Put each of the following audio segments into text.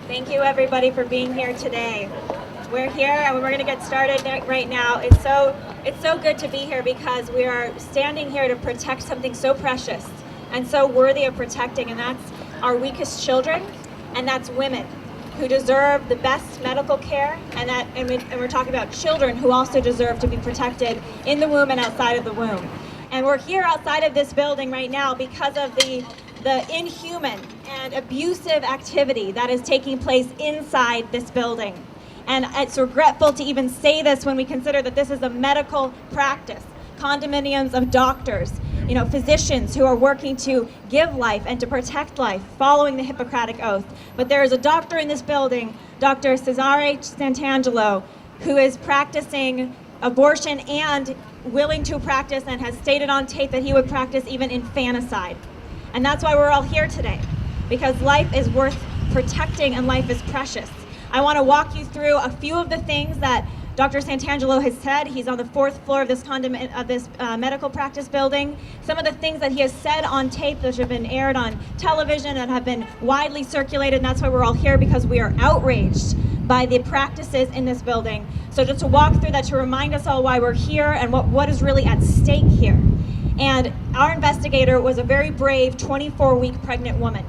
Thank you everybody for being here today. We're here and we're going to get started right now. It's so good to be here because we are standing here to protect something so precious and so worthy of protecting, and that's our weakest children, and that's women who deserve the best medical care, and we're talking about children who also deserve to be protected in the womb and outside of the womb. And we're here outside of this building right now because of the inhuman and abusive activity that is taking place inside this building. And it's regretful to even say this when we consider that this is a medical practice. Condominiums of doctors, physicians who are working to give life and to protect life following the Hippocratic Oath. But there is a doctor in this building, Dr. Cesare Santangelo, who is practicing abortion and willing to practice and has stated on tape that he would practice even infanticide. And that's why we're all here today, because life is worth protecting and life is precious. I want to walk you through a few of the things that Dr. Santangelo has said. He's on the 4th floor of this medical practice building. Some of the things that he has said on tape that have been aired on television and have been widely circulated, and that's why we're all here, because we are outraged by the practices in this building. So just to walk through that, to remind us all why we're here and what is really at stake here. And our investigator was a very brave 24-week pregnant woman.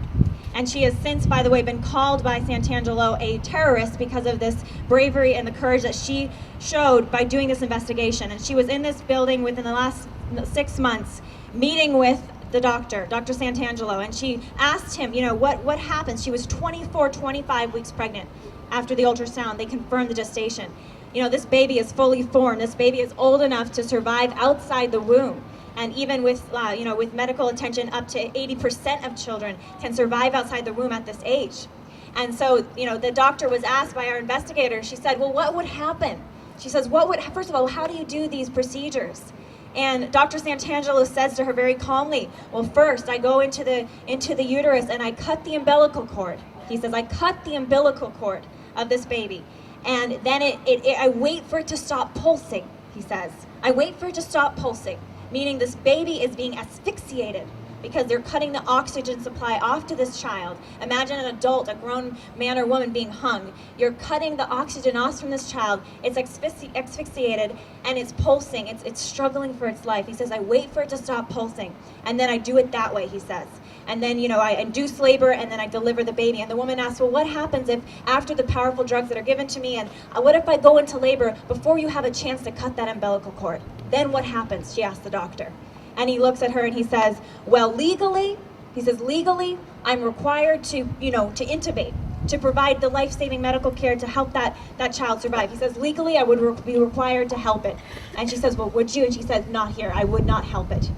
And she has since, by the way, been called by Santangelo a terrorist because of this bravery and the courage that she showed by doing this investigation. And she was in this building within the last 6 months, meeting with the doctor, Dr. Santangelo, and she asked him, what happened? She was 25 weeks pregnant. After the ultrasound, they confirmed the gestation. This baby is fully formed. This baby is old enough to survive outside the womb. And even with medical attention, up to 80% of children can survive outside the womb at this age. And so, the doctor was asked by our investigator, she said, well, what would happen? She says, first of all, how do you do these procedures? And Dr. Santangelo says to her very calmly, well, first I go into the uterus and I cut the umbilical cord. He says, I cut the umbilical cord of this baby. And then I wait for it to stop pulsing, he says. I wait for it to stop pulsing. Meaning this baby is being asphyxiated because they're cutting the oxygen supply off to this child. Imagine an adult, a grown man or woman being hung. You're cutting the oxygen off from this child. It's asphyxiated and it's pulsing. It's struggling for its life. He says, I wait for it to stop pulsing, and then I do it that way, he says. And then, I induce labor, and then I deliver the baby. And the woman asks, well, what happens if after the powerful drugs that are given to me, and what if I go into labor before you have a chance to cut that umbilical cord? Then what happens? She asks the doctor. And he looks at her and he says, well, legally, I'm required to intubate, to provide the life-saving medical care to help that child survive. He says, legally, I would be required to help it. And she says, well, would you? And she says, not here. I would not help it.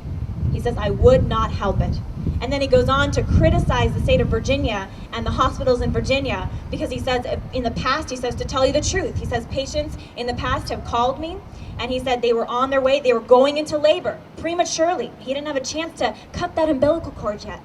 He says, I would not help it. And then he goes on to criticize the state of Virginia and the hospitals in Virginia, because he says, in the past, he says, to tell you the truth, he says, patients in the past have called me, and he said they were on their way, they were going into labor prematurely. He didn't have a chance to cut that umbilical cord yet.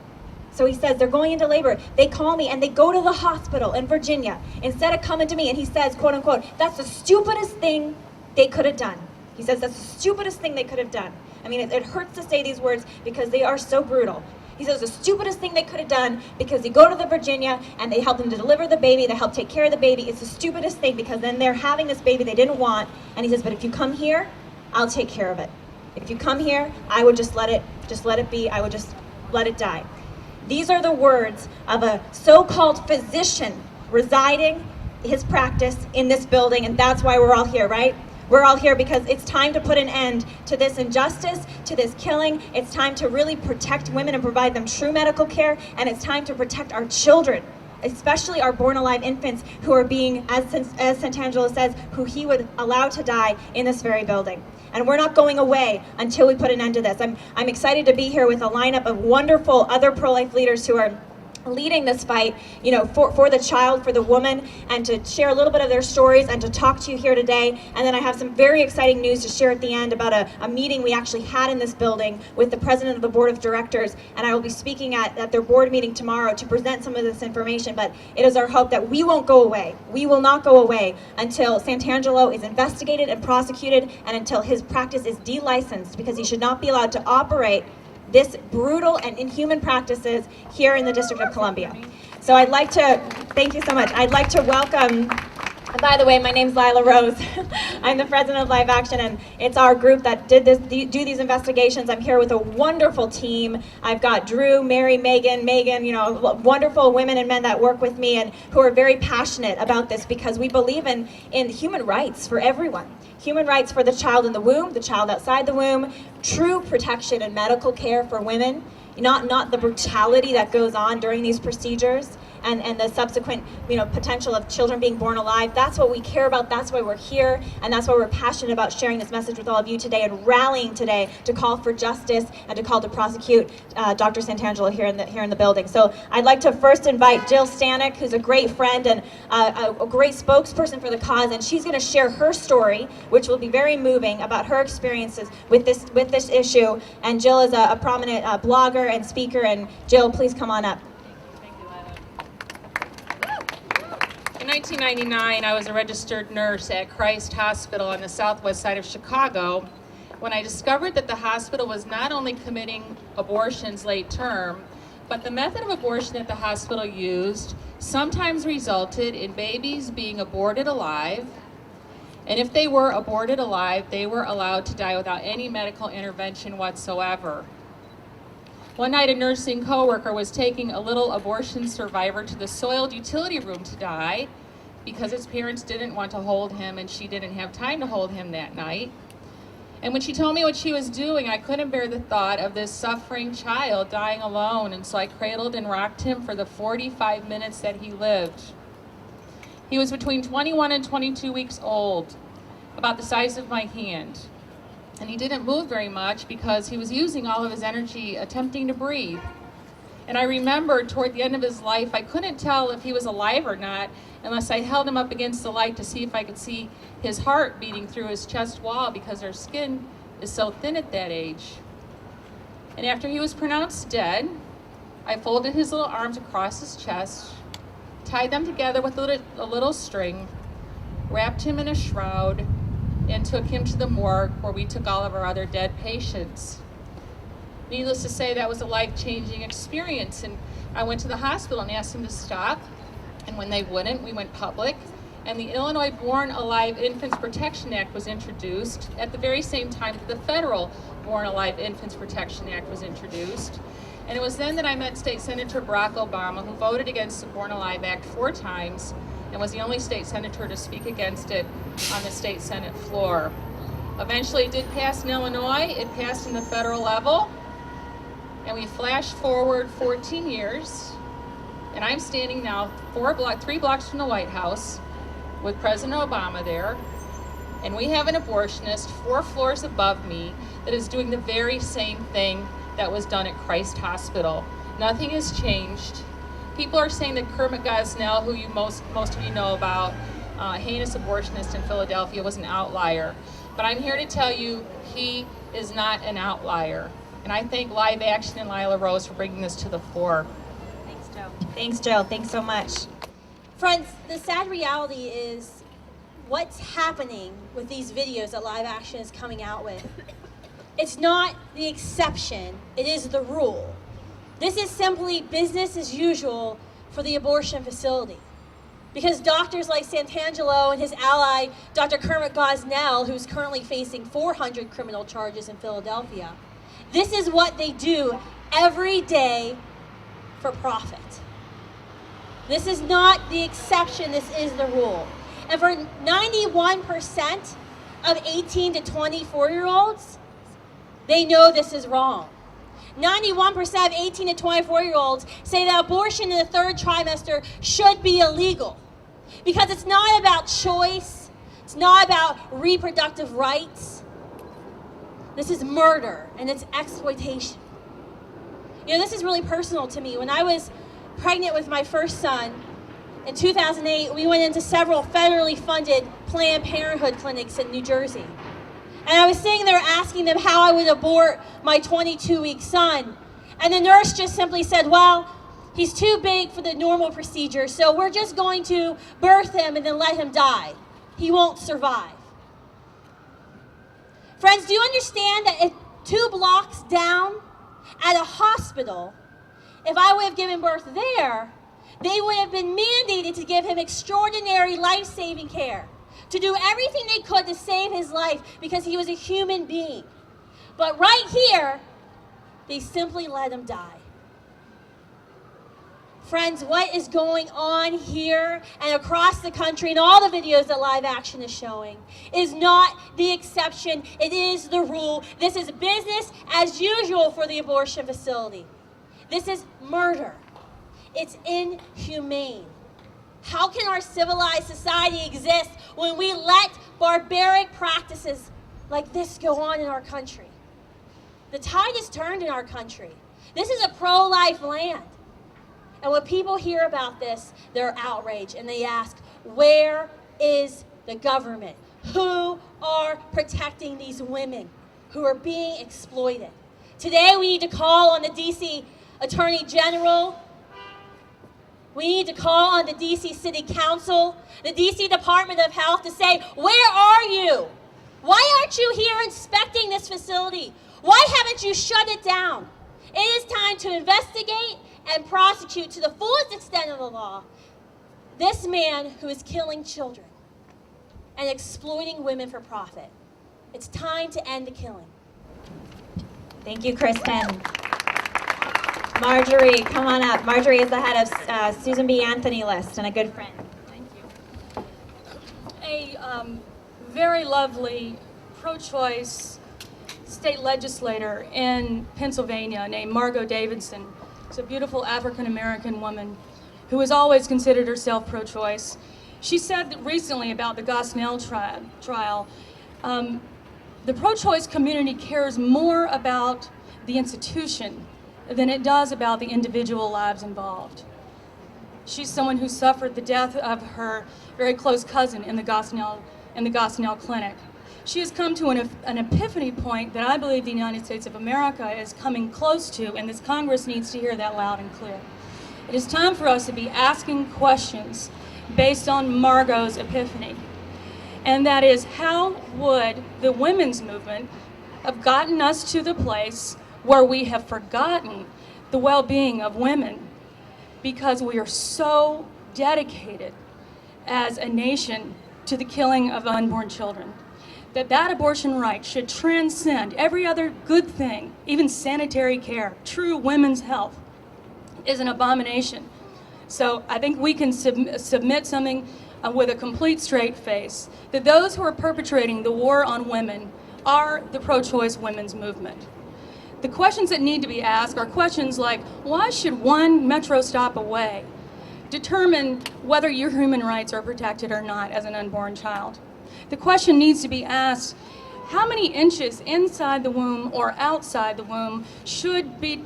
So he says, they're going into labor. They call me and they go to the hospital in Virginia instead of coming to me. And he says, quote unquote, that's the stupidest thing they could have done. He says, that's the stupidest thing they could have done. I mean, it hurts to say these words because they are so brutal. He says the stupidest thing they could have done, because they go to the Virginia and they help them to deliver the baby, they help take care of the baby. It's the stupidest thing, because then they're having this baby they didn't want. And he says, but if you come here, I'll take care of it. If you come here, I would just let it be. I would just let it die. These are the words of a so-called physician residing his practice in this building, and that's why we're all here, right? We're all here because it's time to put an end to this injustice, to this killing. It's time to really protect women and provide them true medical care, and it's time to protect our children, especially our born-alive infants who are being, as Santangelo says, who he would allow to die in this very building. And we're not going away until we put an end to this. I'm excited to be here with a lineup of wonderful other pro-life leaders who are leading this fight, for the child, for the woman, and to share a little bit of their stories and to talk to you here today. And then I have some very exciting news to share at the end about a meeting we actually had in this building with the president of the board of directors, and I will be speaking at their board meeting tomorrow to present some of this information. But it is our hope that we won't go away. We will not go away until Santangelo is investigated and prosecuted, and until his practice is delicensed, because he should not be allowed to operate this brutal and inhuman practices here in the District of Columbia. So I'd like to, thank you so much. I'd like to welcome, and by the way, my name's Lila Rose. I'm the president of Live Action, and it's our group that do these investigations. I'm here with a wonderful team. I've got Drew, Mary, Megan, wonderful women and men that work with me and who are very passionate about this because we believe in human rights for everyone. Human rights for the child in the womb, the child outside the womb, true protection and medical care for women, not the brutality that goes on during these procedures and the subsequent potential of children being born alive. That's what we care about. That's why we're here, and that's why we're passionate about sharing this message with all of you today and rallying today to call for justice and to call to prosecute Dr. Santangelo here in the building. So I'd like to first invite Jill Stanek, who's a great friend and a great spokesperson for the cause, and she's going to share her story, which will be very moving, about her experiences with this issue. And Jill is a prominent blogger and speaker. And Jill, please come on up. In 1999, I was a registered nurse at Christ Hospital on the southwest side of Chicago when I discovered that the hospital was not only committing abortions late term, but the method of abortion that the hospital used sometimes resulted in babies being aborted alive, and if they were aborted alive, they were allowed to die without any medical intervention whatsoever. One night, a nursing coworker was taking a little abortion survivor to the soiled utility room to die because its parents didn't want to hold him and she didn't have time to hold him that night. And when she told me what she was doing, I couldn't bear the thought of this suffering child dying alone, and so I cradled and rocked him for the 45 minutes that he lived. He was between 21 and 22 weeks old, about the size of my hand. And he didn't move very much because he was using all of his energy attempting to breathe. And I remembered toward the end of his life, I couldn't tell if he was alive or not unless I held him up against the light to see if I could see his heart beating through his chest wall because our skin is so thin at that age. And after he was pronounced dead, I folded his little arms across his chest, tied them together with a little string, wrapped him in a shroud, and took him to the morgue where we took all of our other dead patients. Needless to say, that was a life-changing experience, and I went to the hospital and asked them to stop, and when they wouldn't, we went public, and the Illinois Born Alive Infants Protection Act was introduced at the very same time that the federal Born Alive Infants Protection Act was introduced. And it was then that I met State Senator Barack Obama, who voted against the Born Alive Act 4 times, and was the only state senator to speak against it on the state Senate floor. Eventually it did pass in Illinois, it passed in the federal level, and we flashed forward 14 years, and I'm standing now 3 blocks from the White House with President Obama there, and we have an abortionist 4 floors above me that is doing the very same thing that was done at Christ Hospital. Nothing has changed. People are saying that Kermit Gosnell, who most of you know about, heinous abortionist in Philadelphia, was an outlier. But I'm here to tell you he is not an outlier. And I thank Live Action and Lila Rose for bringing this to the fore. Thanks, Joe. Thanks, Joe. Thanks so much. Friends, the sad reality is what's happening with these videos that Live Action is coming out with. It's not the exception, it is the rule. This is simply business as usual for the abortion facility. Because doctors like Santangelo and his ally, Dr. Kermit Gosnell, who's currently facing 400 criminal charges in Philadelphia, this is what they do every day for profit. This is not the exception, this is the rule. And for 91% of 18 to 24-year-olds, they know this is wrong. 91% of 18 to 24-year-olds say that abortion in the 3rd trimester should be illegal. Because it's not about choice, it's not about reproductive rights. This is murder and it's exploitation. This is really personal to me. When I was pregnant with my first son in 2008, we went into several federally funded Planned Parenthood clinics in New Jersey. And I was sitting there asking them how I would abort my 22-week son. And the nurse just simply said, well, he's too big for the normal procedure, so we're just going to birth him and then let him die. He won't survive. Friends, do you understand that if 2 blocks down at a hospital, if I would have given birth there, They would have been mandated to give him extraordinary life-saving care, to do everything they could to save his life because he was a human being. But right here, they simply let him die. Friends, what is going on here and across the country and all the videos that Live Action is showing is not the exception, it is the rule. This is business as usual for the abortion facility. This is murder. It's inhumane. How can our civilized society exist when we let barbaric practices like this go on in our country? The tide has turned in our country. This is a pro-life land. And when people hear about this, they're outraged and they ask, where is the government? Who are protecting these women who are being exploited? Today we need to call on the DC Attorney General. We need to call on the DC City Council, the DC Department of Health to say, where are you? Why aren't you here inspecting this facility? Why haven't you shut it down? It is time to investigate and prosecute to the fullest extent of the law this man who is killing children and exploiting women for profit. It's time to end the killing. Thank you, Kristen. Marjorie, come on up. Marjorie is the head of Susan B. Anthony List and a good friend. Thank you. A very lovely pro-choice state legislator in Pennsylvania named Margot Davidson. She's a beautiful African-American woman who has always considered herself pro-choice. She said recently about the Gosnell trial, the pro-choice community cares more about the institution than it does about the individual lives involved. She's someone who suffered the death of her very close cousin in the Gosnell clinic. She has come to an epiphany point that I believe the United States of America is coming close to, and this Congress needs to hear that loud and clear. It is time for us to be asking questions based on Margot's epiphany. And that is, how would the women's movement have gotten us to the place where we have forgotten the well-being of women because we are so dedicated as a nation to the killing of unborn children? That abortion right should transcend every other good thing, even sanitary care. True women's health is an abomination. So I think we can submit something with a complete straight face, that those who are perpetrating the war on women are the pro-choice women's movement. The questions that need to be asked are questions like, why should one metro stop away determine whether your human rights are protected or not as an unborn child? The question needs to be asked, how many inches inside the womb or outside the womb should be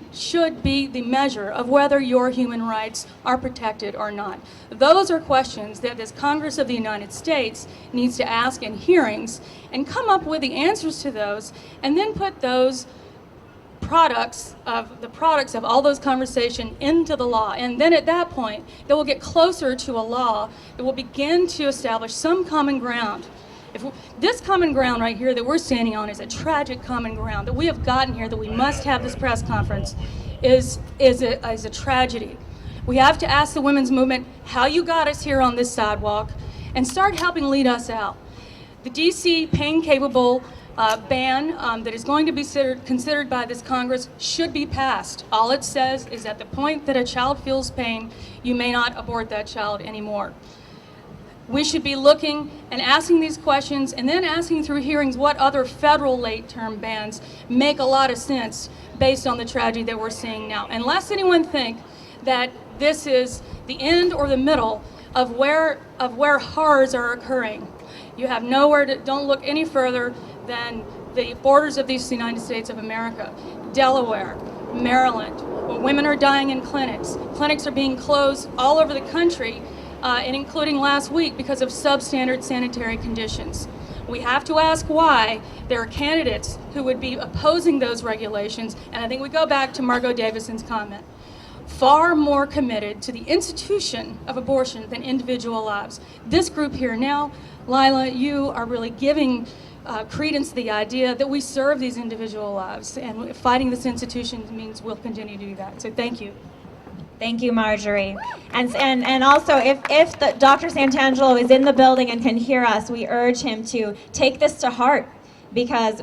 the measure of whether your human rights are protected or not? Those are questions that this Congress of the United States needs to ask in hearings and come up with the answers to those, and then put those products of all those conversations into the law. And then at that point, they will get closer to a law that will begin to establish some common ground. This common ground right here that we're standing on is a tragic common ground that we have gotten here, that we must have this press conference, is a tragedy. We have to ask the women's movement how you got us here on this sidewalk and start helping lead us out. The DC pain-capable ban that is going to be considered by this Congress should be passed. All it says is at the point that a child feels pain, you may not abort that child anymore. We should be looking and asking these questions, and then asking through hearings what other federal late-term bans make a lot of sense based on the tragedy that we're seeing now. And lest anyone think that this is the end or the middle of where horrors are occurring, you have nowhere to, don't look any further than the borders of these United States of America. Delaware, Maryland, where women are dying in clinics. Clinics are being closed all over the country, and including last week because of substandard sanitary conditions. We have to ask why there are candidates who would be opposing those regulations, and I think we go back to Margot Davidson's comment, far more committed to the institution of abortion than individual lives. This group here now, Lila, you are really giving credence to the idea that we serve these individual lives, and fighting this institution means we'll continue to do that. So thank you. Thank you, Marjorie. And also, if the Dr. Santangelo is in the building and can hear us, we urge him to take this to heart, because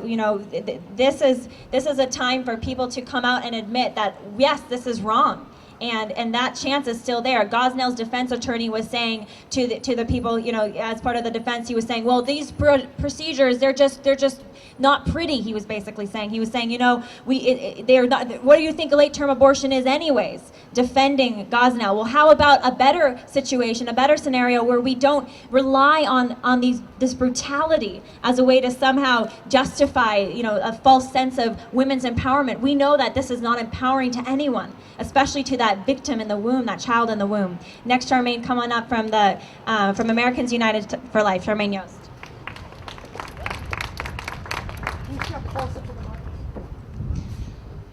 this is a time for people to come out and admit that yes, this is wrong. And that chance is still there. Gosnell's defense attorney was saying to the people, as part of the defense, he was saying, well, these procedures, they're just not pretty. He was basically saying, they're not. What do you think a late-term abortion is, anyways? Defending Gosnell. Well, how about a better situation, a better scenario where we don't rely on this brutality as a way to somehow justify, a false sense of women's empowerment? We know that this is not empowering to anyone, especially to that victim in the womb, that child in the womb. Next, Charmaine, come on up from Americans United for Life. Charmaine Yost.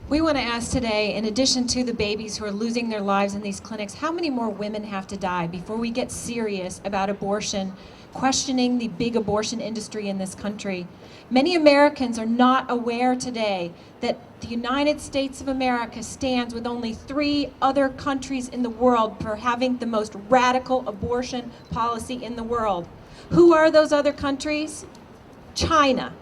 We want to ask today, in addition to the babies who are losing their lives in these clinics, how many more women have to die before we get serious about abortion, questioning the big abortion industry in this country? Many Americans are not aware today that the United States of America stands with only 3 other countries in the world for having the most radical abortion policy in the world. Who are those other countries? China,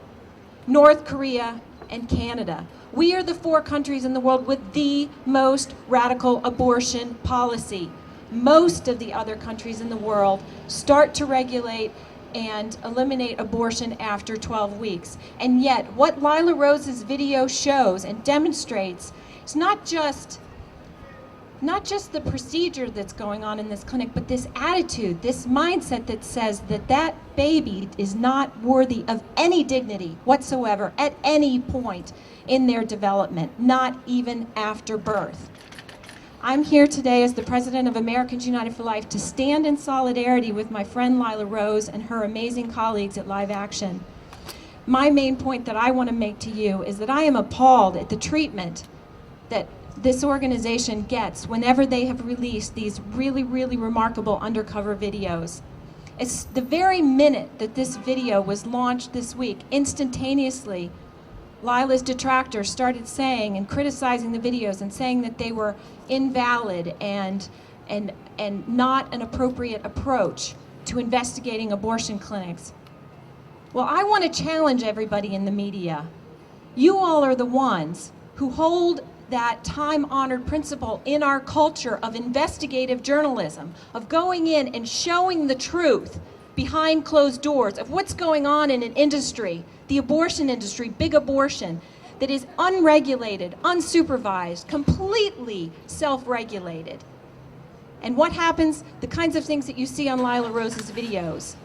North Korea, and Canada. We are the 4 countries in the world with the most radical abortion policy. Most of the other countries in the world start to regulate and eliminate abortion after 12 weeks. And yet, what Lila Rose's video shows and demonstrates is not just the procedure that's going on in this clinic, but this attitude, this mindset that says that baby is not worthy of any dignity whatsoever at any point in their development, not even after birth. I'm here today as the president of Americans United for Life to stand in solidarity with my friend Lila Rose and her amazing colleagues at Live Action. My main point that I want to make to you is that I am appalled at the treatment that this organization gets whenever they have released these really, really remarkable undercover videos. It's the very minute that this video was launched this week, instantaneously, Lila's detractors started saying and criticizing the videos and saying that they were invalid and not an appropriate approach to investigating abortion clinics. Well, I want to challenge everybody in the media. You all are the ones who hold that time-honored principle in our culture of investigative journalism, of going in and showing the truth behind closed doors of what's going on in an industry, the abortion industry, big abortion, that is unregulated, unsupervised, completely self-regulated. And what happens? The kinds of things that you see on Lila Rose's videos.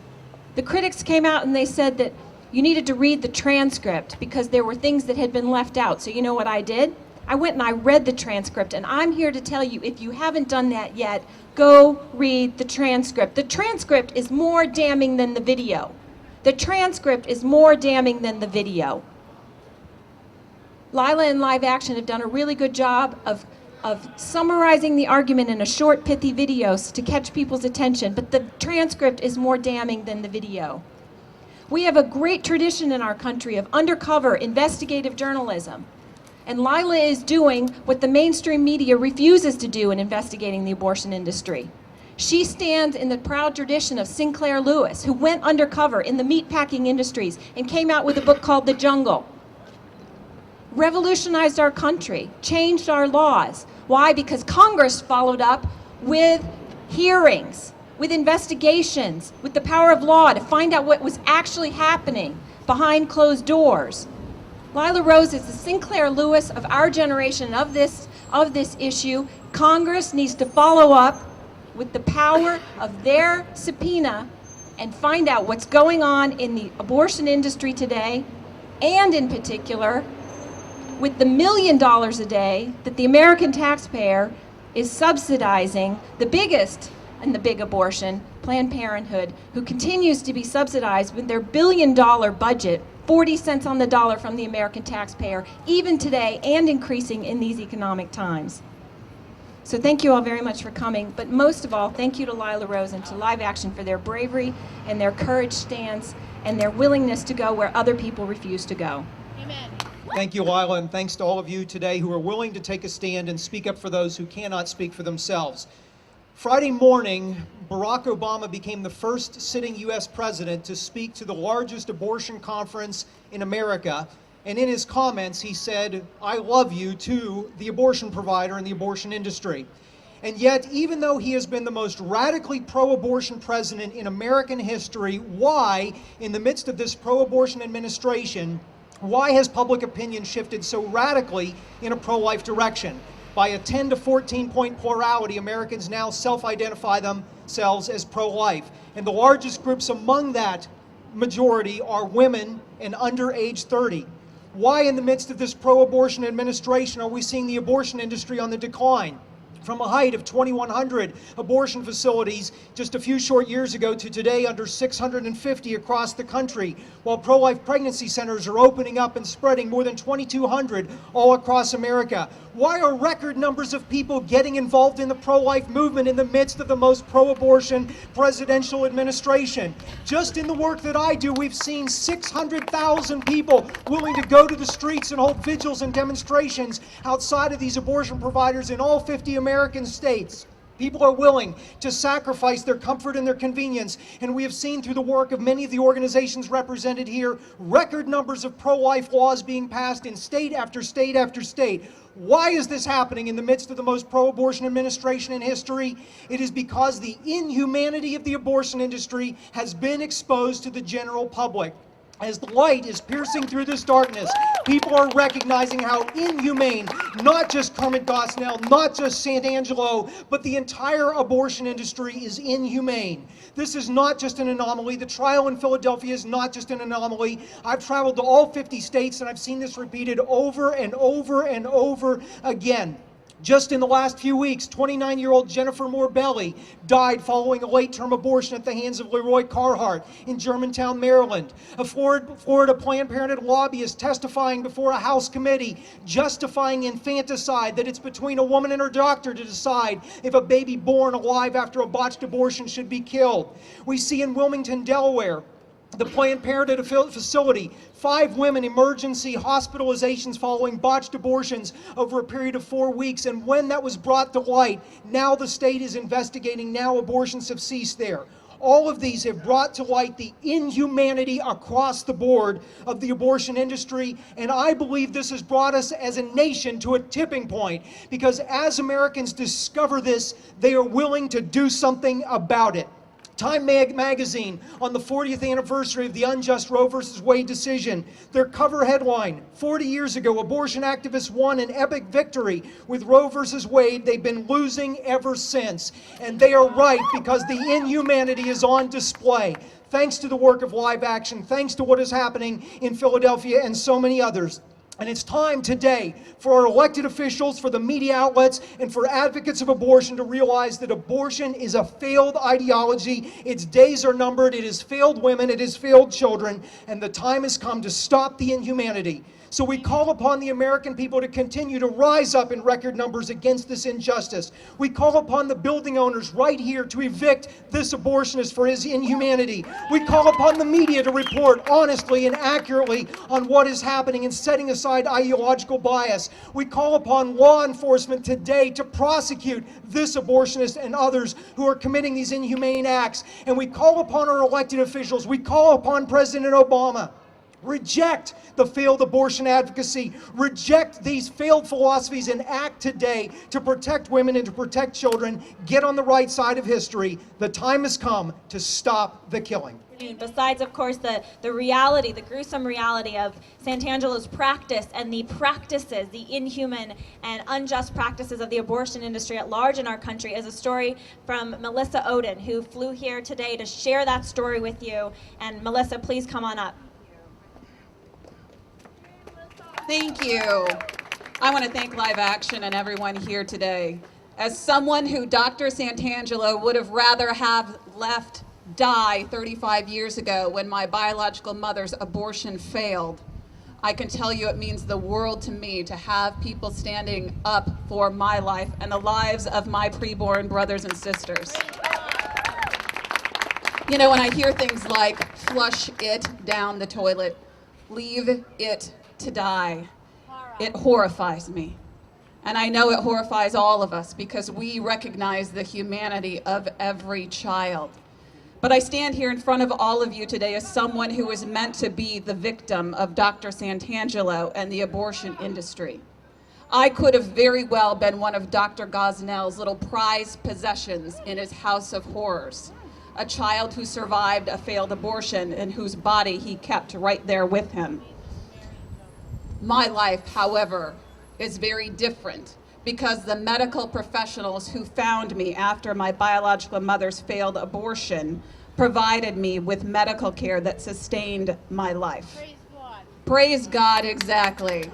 The critics came out and they said that you needed to read the transcript because there were things that had been left out. So you know what I did? I went and I read the transcript, and I'm here to tell you, if you haven't done that yet, go read the transcript. The transcript is more damning than the video. The transcript is more damning than the video. Lila and Live Action have done a really good job of summarizing the argument in a short, pithy video to catch people's attention, but the transcript is more damning than the video. We have a great tradition in our country of undercover investigative journalism. And Lila is doing what the mainstream media refuses to do in investigating the abortion industry. She stands in the proud tradition of Sinclair Lewis, who went undercover in the meatpacking industries and came out with a book called The Jungle. Revolutionized our country, changed our laws. Why? Because Congress followed up with hearings, with investigations, with the power of law to find out what was actually happening behind closed doors. Lila Rose is the Sinclair Lewis of our generation of this issue. Congress needs to follow up with the power of their subpoena and find out what's going on in the abortion industry today, and in particular with the $1 million a day that the American taxpayer is subsidizing the biggest in the big abortion, Planned Parenthood, who continues to be subsidized with their $1 billion budget, 40 cents on the dollar from the American taxpayer, even today, and increasing in these economic times. So thank you all very much for coming, but most of all, thank you to Lila Rose and to Live Action for their bravery and their courage stance and their willingness to go where other people refuse to go. Amen. Thank you, Lila, and thanks to all of you today who are willing to take a stand and speak up for those who cannot speak for themselves. Friday morning, Barack Obama became the first sitting U.S. president to speak to the largest abortion conference in America. And in his comments, he said, "I love you," to the abortion provider and the abortion industry. And yet, even though he has been the most radically pro-abortion president in American history, why, in the midst of this pro-abortion administration, why has public opinion shifted so radically in a pro-life direction? By a 10 to 14 point plurality, Americans now self-identify themselves as pro-life. And the largest groups among that majority are women and under age 30. Why, in the midst of this pro-abortion administration, are we seeing the abortion industry on the decline? From a height of 2,100 abortion facilities just a few short years ago to today under 650 across the country, while pro-life pregnancy centers are opening up and spreading more than 2,200 all across America. Why are record numbers of people getting involved in the pro-life movement in the midst of the most pro-abortion presidential administration? Just in the work that I do, we've seen 600,000 people willing to go to the streets and hold vigils and demonstrations outside of these abortion providers in all 50 American states. People are willing to sacrifice their comfort and their convenience, and we have seen through the work of many of the organizations represented here, record numbers of pro-life laws being passed in state after state after state. Why is this happening in the midst of the most pro-abortion administration in history? It is because the inhumanity of the abortion industry has been exposed to the general public. As the light is piercing through this darkness, people are recognizing how inhumane, not just Kermit Gosnell, not just Santangelo, but the entire abortion industry is inhumane. This is not just an anomaly. The trial in Philadelphia is not just an anomaly. I've traveled to all 50 states and I've seen this repeated over and over and over again. Just in the last few weeks, 29-year-old Jennifer Morbelli died following a late-term abortion at the hands of Leroy Carhart in Germantown, Maryland. A Florida Planned Parenthood lobbyist testifying before a House committee justifying infanticide, that it's between a woman and her doctor to decide if a baby born alive after a botched abortion should be killed. We see in Wilmington, Delaware, the Planned Parenthood facility, 5 women emergency hospitalizations following botched abortions over a period of 4 weeks. And when that was brought to light, now the state is investigating, now abortions have ceased there. All of these have brought to light the inhumanity across the board of the abortion industry, and I believe this has brought us as a nation to a tipping point, because as Americans discover this, they are willing to do something about it. Time magazine, on the 40th anniversary of the unjust Roe v. Wade decision, their cover headline, 40 years ago, abortion activists won an epic victory. With Roe v. Wade, they've been losing ever since. And they are right, because the inhumanity is on display. Thanks to the work of Live Action, thanks to what is happening in Philadelphia and so many others. And it's time today for our elected officials, for the media outlets, and for advocates of abortion to realize that abortion is a failed ideology. Its days are numbered. It has failed women. It has failed children. And the time has come to stop the inhumanity. So we call upon the American people to continue to rise up in record numbers against this injustice. We call upon the building owners right here to evict this abortionist for his inhumanity. We call upon the media to report honestly and accurately on what is happening and setting aside ideological bias. We call upon law enforcement today to prosecute this abortionist and others who are committing these inhumane acts. And we call upon our elected officials. We call upon President Obama. Reject the failed abortion advocacy. Reject these failed philosophies and act today to protect women and to protect children. Get on the right side of history. The time has come to stop the killing. Besides, of course, the reality, the gruesome reality of Santangelo's practice and the practices, the inhuman and unjust practices of the abortion industry at large in our country, is a story from Melissa Oden, who flew here today to share that story with you. And Melissa, please come on up. Thank you. I want to thank Live Action and everyone here today. As someone who Dr. Santangelo would have rather have left die 35 years ago when my biological mother's abortion failed, I can tell you it means the world to me to have people standing up for my life and the lives of my preborn brothers and sisters. You know, when I hear things like flush it down the toilet, leave it to die, It horrifies me. And I know it horrifies all of us because we recognize the humanity of every child. But I stand here in front of all of you today as someone who is meant to be the victim of Dr. Santangelo and the abortion industry. I could have very well been one of Dr. Gosnell's little prized possessions in his house of horrors, a child who survived a failed abortion and whose body he kept right there with him. My life, however, is very different because the medical professionals who found me after my biological mother's failed abortion provided me with medical care that sustained my life. Praise God. Praise God, exactly.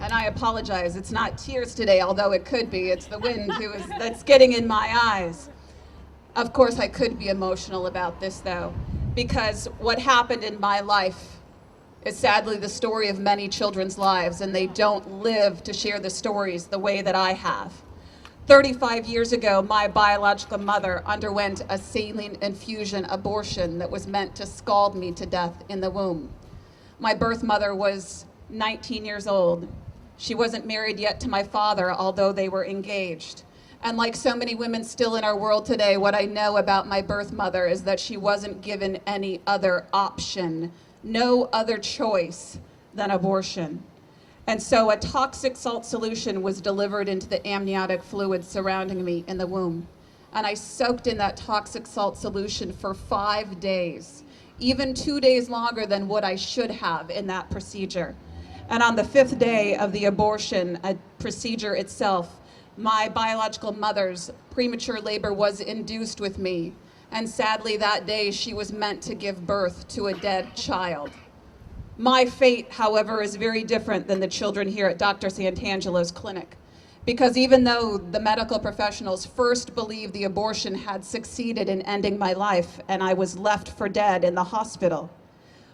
And I apologize, it's not tears today, although it could be. It's the wind that's getting in my eyes. Of course, I could be emotional about this, though, because what happened in my life is sadly the story of many children's lives, and they don't live to share the stories the way that I have. 35 years ago, my biological mother underwent a saline infusion abortion that was meant to scald me to death in the womb. My birth mother was 19 years old. She wasn't married yet to my father, although they were engaged. And like so many women still in our world today, what I know about my birth mother is that she wasn't given any other option, no other choice than abortion. And so a toxic salt solution was delivered into the amniotic fluid surrounding me in the womb. And I soaked in that toxic salt solution for 5 days, even 2 days longer than what I should have in that procedure. And on the 5th day of the abortion procedure itself, my biological mother's premature labor was induced with me. And sadly, that day, she was meant to give birth to a dead child. My fate, however, is very different than the children here at Dr. Santangelo's clinic. Because even though the medical professionals first believed the abortion had succeeded in ending my life and I was left for dead in the hospital,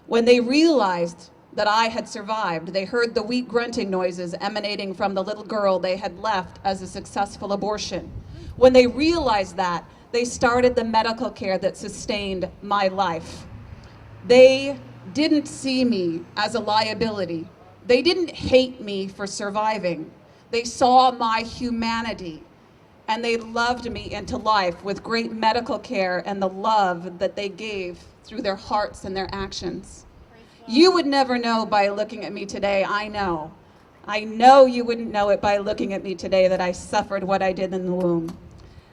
when they realized that I had survived, they heard the weak grunting noises emanating from the little girl they had left as a successful abortion. When they realized that, they started the medical care that sustained my life. They didn't see me as a liability. They didn't hate me for surviving. They saw my humanity, and they loved me into life with great medical care and the love that they gave through their hearts and their actions. You would never know by looking at me today, I know. I know you wouldn't know it by looking at me today that I suffered what I did in the womb.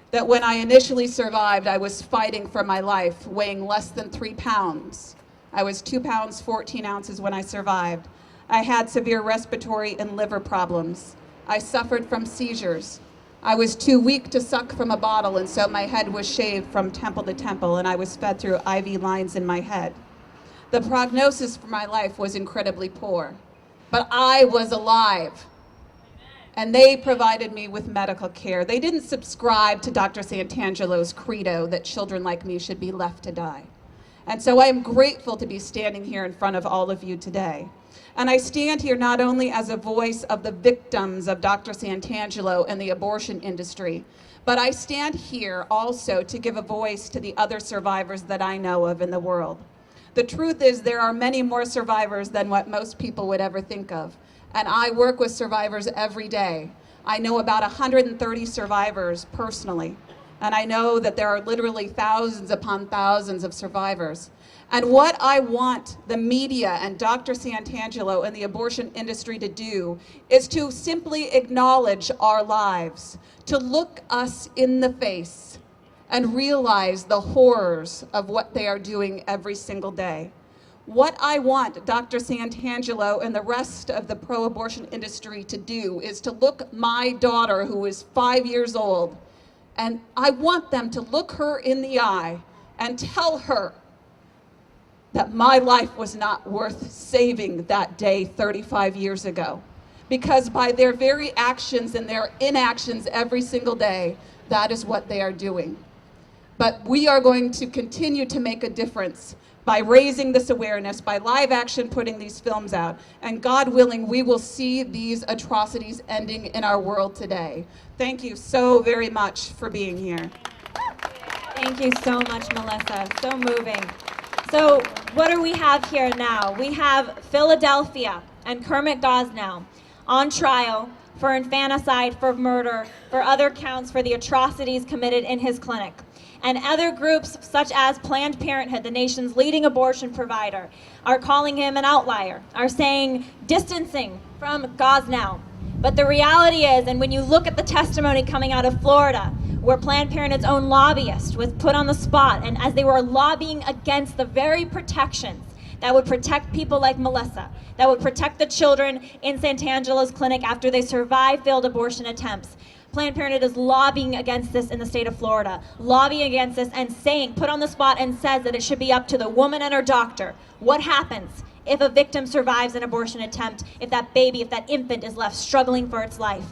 That when I initially survived, I was fighting for my life, weighing less than 3 pounds. I was 2 pounds, 14 ounces when I survived. I had severe respiratory and liver problems. I suffered from seizures. I was too weak to suck from a bottle, and so my head was shaved from temple to temple, and I was fed through IV lines in my head. The prognosis for my life was incredibly poor, but I was alive. And they provided me with medical care. They didn't subscribe to Dr. Santangelo's credo that children like me should be left to die. And so I am grateful to be standing here in front of all of you today. And I stand here not only as a voice of the victims of Dr. Santangelo and the abortion industry, but I stand here also to give a voice to the other survivors that I know of in the world. The truth is there are many more survivors than what most people would ever think of. And I work with survivors every day. I know about 130 survivors personally. And I know that there are literally thousands upon thousands of survivors. And what I want the media and Dr. Santangelo and the abortion industry to do is to simply acknowledge our lives, to look us in the face and realize the horrors of what they are doing every single day. What I want Dr. Santangelo and the rest of the pro-abortion industry to do is to look my daughter, who is 5 years old, and I want them to look her in the eye and tell her that my life was not worth saving that day 35 years ago. Because by their very actions and their inactions every single day, that is what they are doing. But we are going to continue to make a difference by raising this awareness, by live action putting these films out. And God willing, we will see these atrocities ending in our world today. Thank you so very much for being here. Thank you so much, Melissa. So moving. So what do we have here now? We have Philadelphia and Kermit Gosnell on trial for infanticide, for murder, for other counts for the atrocities committed in his clinic. And other groups such as Planned Parenthood, the nation's leading abortion provider, are calling him an outlier, are saying distancing from Gosnell. But the reality is, and when you look at the testimony coming out of Florida, where Planned Parenthood's own lobbyist was put on the spot, and as they were lobbying against the very protections that would protect people like Melissa, that would protect the children in Santangelo's clinic after they survived failed abortion attempts. Planned Parenthood is lobbying against this in the state of Florida, lobbying against this and saying, put on the spot and says that it should be up to the woman and her doctor. What happens if a victim survives an abortion attempt, if that baby, if that infant is left struggling for its life?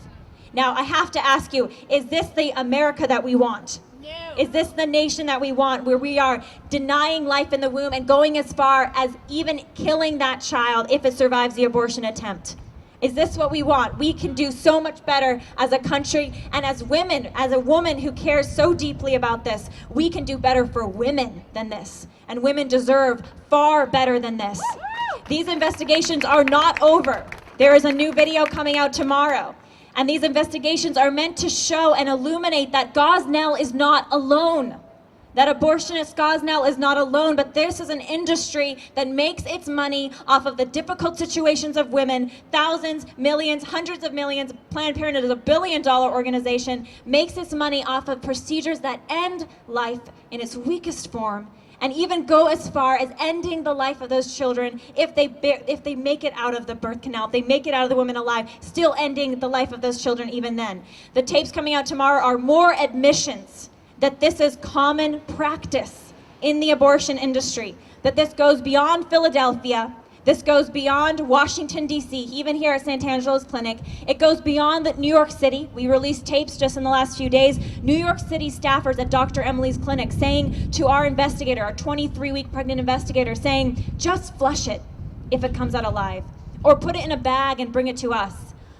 Now, I have to ask you, is this the America that we want? No. Is this the nation that we want, where we are denying life in the womb and going as far as even killing that child if it survives the abortion attempt? Is this what we want? We can do so much better as a country and as women, as a woman who cares so deeply about this, we can do better for women than this. And women deserve far better than this. These investigations are not over. There is a new video coming out tomorrow. And these investigations are meant to show and illuminate that Gosnell is not alone. That abortionist Gosnell is not alone, but this is an industry that makes its money off of the difficult situations of women. Thousands, millions, hundreds of millions. Planned Parenthood is a billion-dollar organization, makes its money off of procedures that end life in its weakest form, and even go as far as ending the life of those children if they make it out of the birth canal, if they make it out of the woman alive, still ending the life of those children even then. The tapes coming out tomorrow are more admissions that this is common practice in the abortion industry, that this goes beyond Philadelphia, this goes beyond Washington, D.C., even here at Santangelo's clinic. It goes beyond New York City. We released tapes just in the last few days. New York City staffers at Dr. Emily's clinic saying to our investigator, our 23-week pregnant investigator, saying, just flush it if it comes out alive, or put it in a bag and bring it to us.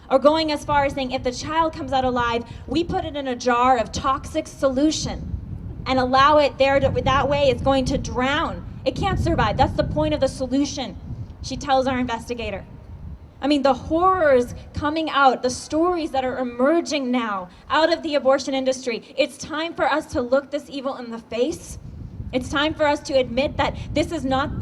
Or going as far as saying, if the child comes out alive, we put it in a jar of toxic solution and allow it there. That way it's going to drown. It can't survive. That's the point of the solution, she tells our investigator. I mean, the horrors coming out, the stories that are emerging now out of the abortion industry. It's time for us to look this evil in the face. It's time for us to admit that this is not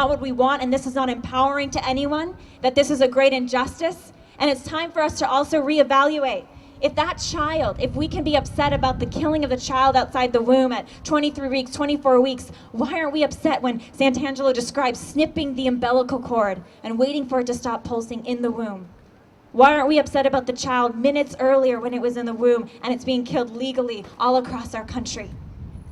what we want, and this is not empowering to anyone, that this is a great injustice. And it's time for us to also reevaluate. If that child, if we can be upset about the killing of the child outside the womb at 23 weeks, 24 weeks, why aren't we upset when Santangelo describes snipping the umbilical cord and waiting for it to stop pulsing in the womb? Why aren't we upset about the child minutes earlier when it was in the womb and it's being killed legally all across our country?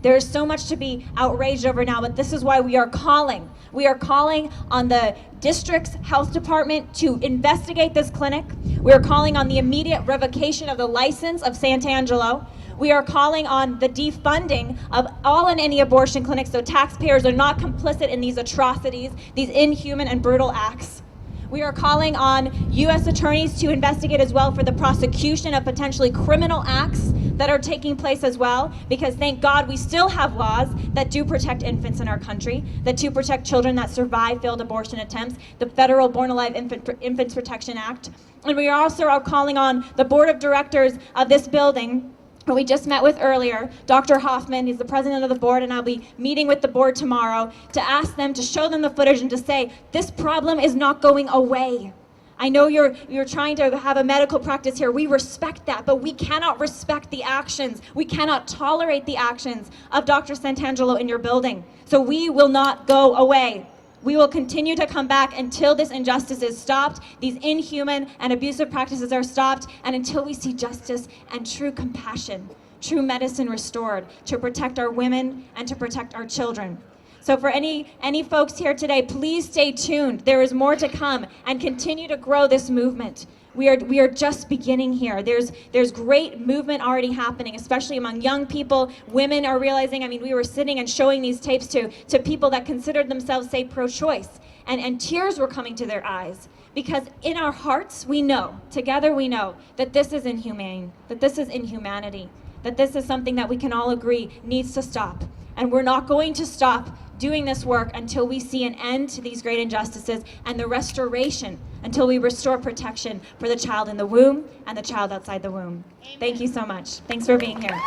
There is so much to be outraged over now, but this is why we are calling. We are calling on the district's health department to investigate this clinic. We are calling on the immediate revocation of the license of Santangelo. We are calling on the defunding of all and any abortion clinics so taxpayers are not complicit in these atrocities, these inhuman and brutal acts. We are calling on U.S. attorneys to investigate as well for the prosecution of potentially criminal acts that are taking place as well, because thank God we still have laws that do protect infants in our country, that do protect children that survive failed abortion attempts, the federal Born Alive Infants Protection Act. And we are also calling on the board of directors of this building, who we just met with earlier, Dr. Hoffman, he's the president of the board, and I'll be meeting with the board tomorrow to ask them to show them the footage and to say, this problem is not going away. I know you're trying to have a medical practice here. We respect that, but we cannot respect the actions. We cannot tolerate the actions of Dr. Santangelo in your building. So we will not go away. We will continue to come back until this injustice is stopped, these inhuman and abusive practices are stopped, and until we see justice and true compassion, true medicine restored to protect our women and to protect our children. So for any folks here today, please stay tuned. There is more to come, and continue to grow this movement. We are just beginning here. There's great movement already happening, especially among young people. Women are realizing, I mean, we were sitting and showing these tapes to people that considered themselves, say, pro-choice, and tears were coming to their eyes, because in our hearts we know, together we know, that this is inhumane, that this is inhumanity, that this is something that we can all agree needs to stop. And we're not going to stop doing this work until we see an end to these great injustices and the restoration, until we restore protection for the child in the womb and the child outside the womb. Thank you so much. Thanks for being here.